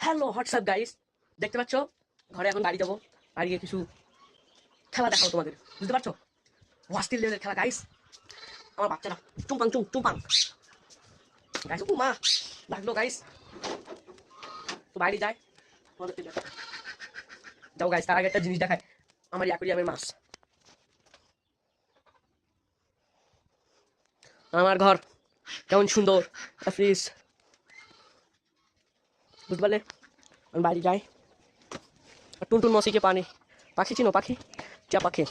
Hello WhatsApp guys, দেখতে পাচ্ছ ঘরে এখন বাড়ি যাবো। বাড়ি গিয়ে কিছু খেলা দেখাবো তোমাদের, বুঝতে পারছো? হোস্টেল লেভেলের খেলা গাইস। আমার বাচ্চারা চুম্পাং চুম্পাং গাইস, ও মা লাগলো গাইস। তো বাড়ি যায় তোমাদের যাও গাইস। তার আগে একটা জিনিস দেখায়, আমার অ্যাকুরিয়ামের মাছ। আমার ঘর কেমন সুন্দর, ফ্রিজ, বুঝতে পারলে? আমি বাড়ি যাই, টুনটুন মশিকে পানি পাখি চিনো, পাখি চা পাখি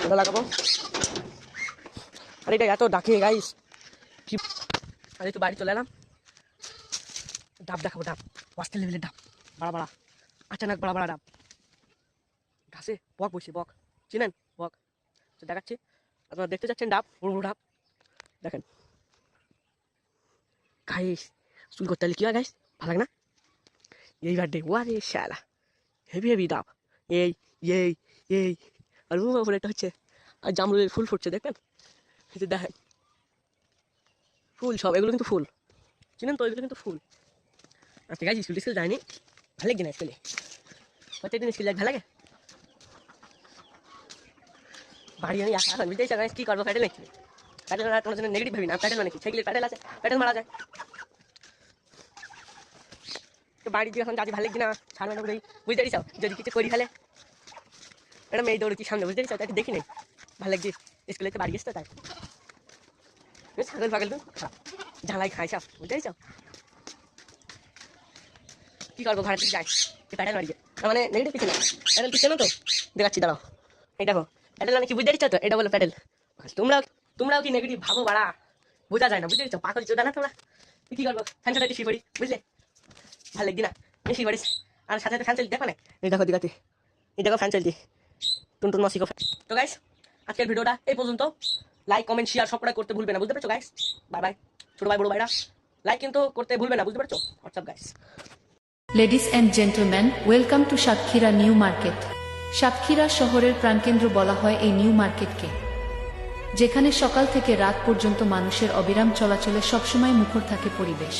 ওটা লাগাবো। আর এটা এত ডাকে গাইস কি। আরে তো বাড়ি চলে এলাম, ডাব দেখাবো, ডাব হোস্টেল লেভেলের ডাব, বাড়া বাড়া আচানক বাড়া বাড়া ডাব। ঘাসে বক বসে, বক চিনেন? বক তো দেখাচ্ছি, আপনারা দেখতে যাচ্ছেন ডাব, বড় বড় ডাব দেখেন গাইস। চুল করতে হলে কি হয় গাইস, ভালো লাগে না? এইবার দেখ ওয়ারে শালা হেভি হেভি ডাব, এই এই এই। আর উপরে একটা হচ্ছে আর জামরুলের ফুল ফুটছে, দেখবেন? এই যে দেখেন ফুল, সব এগুলো কিন্তু ফুল, চিনেন তো? এগুলো কিন্তু ফুল। আচ্ছা গাইস, স্কুল যায়নি, ভালো লাগে না স্কুলে? প্রত্যেকদিন স্কুল ভালো লাগে। বাড়ি আমি এখন বুঝতেই গাইস কি করবো, প্যাডেল নাকি? প্যাডেল মারা তোমার জন্য নেগেটিভ ভাবি না, প্যাডেল মানে কি? সেগুলি প্যাডেল আছে, প্যাডেল মারা যায়। তো বাড়ি দিয়ে এখন যাচ্ছি, ভালো লাগছে না, ছাড় মানে বুঝতে পারিস যদি কিছু করি ফেলে। এটা মেয়ে দৌড়ছি সামনে, বুঝতে পারিস? তাকে দেখি নেই, ভালো লাগছে। স্কুলে তো বাড়ি গেছে তো তাই ছাগল ফাগল তো ঝালাই খাই সব, বুঝতে পারিস? কি করবো, ঘরে থেকে যাই প্যাডেল মারি মানে নেগেটিভ কিছু না। প্যাডেল কিছু না তো দেখাচ্ছি, দাঁড়াও। এই দেখো প্যাডেল মানে কি, বুঝতে পারছো তো? এটা বলো প্যাডেল। তোমরাও কি নেগেটিভ ভাবো বাড়া, বোঝা যায় না, বুঝতে পারছো? পাকড়ি চোদা না তোমরা। কি করবো, ফ্যান চালাতে শুয়ে পড়ি, বুঝলে? ভালো লাগছি না, শুয়ে পড়িস। আর সাথে সাথে ফ্যান চলছি, দেখো না? এই দেখো দিঘাতে, এই দেখো ফ্যান চলছি, টুনটুন মাসিকো। তো গাইস আজকের ভিডিওটা এই পর্যন্ত। লাইক কমেন্ট শেয়ার সব করতে ভুলবে না, বুঝতে পারছো গাইস? Bye bye. ছোট ভাই বড় ভাইরা লাইক কিন্তু করতে ভুলবে না, বুঝতে পারছো? WhatsApp guys. Ladies and gentlemen, welcome to Satkhira new market. Satkhira শহরের প্রাণকেন্দ্র বলা হয় এই নিউ মার্কেটকে, যেখানে সকাল থেকে রাত পর্যন্ত মানুষের অবিরাম চলাচলে সবসময় মুখর থাকে পরিবেশ।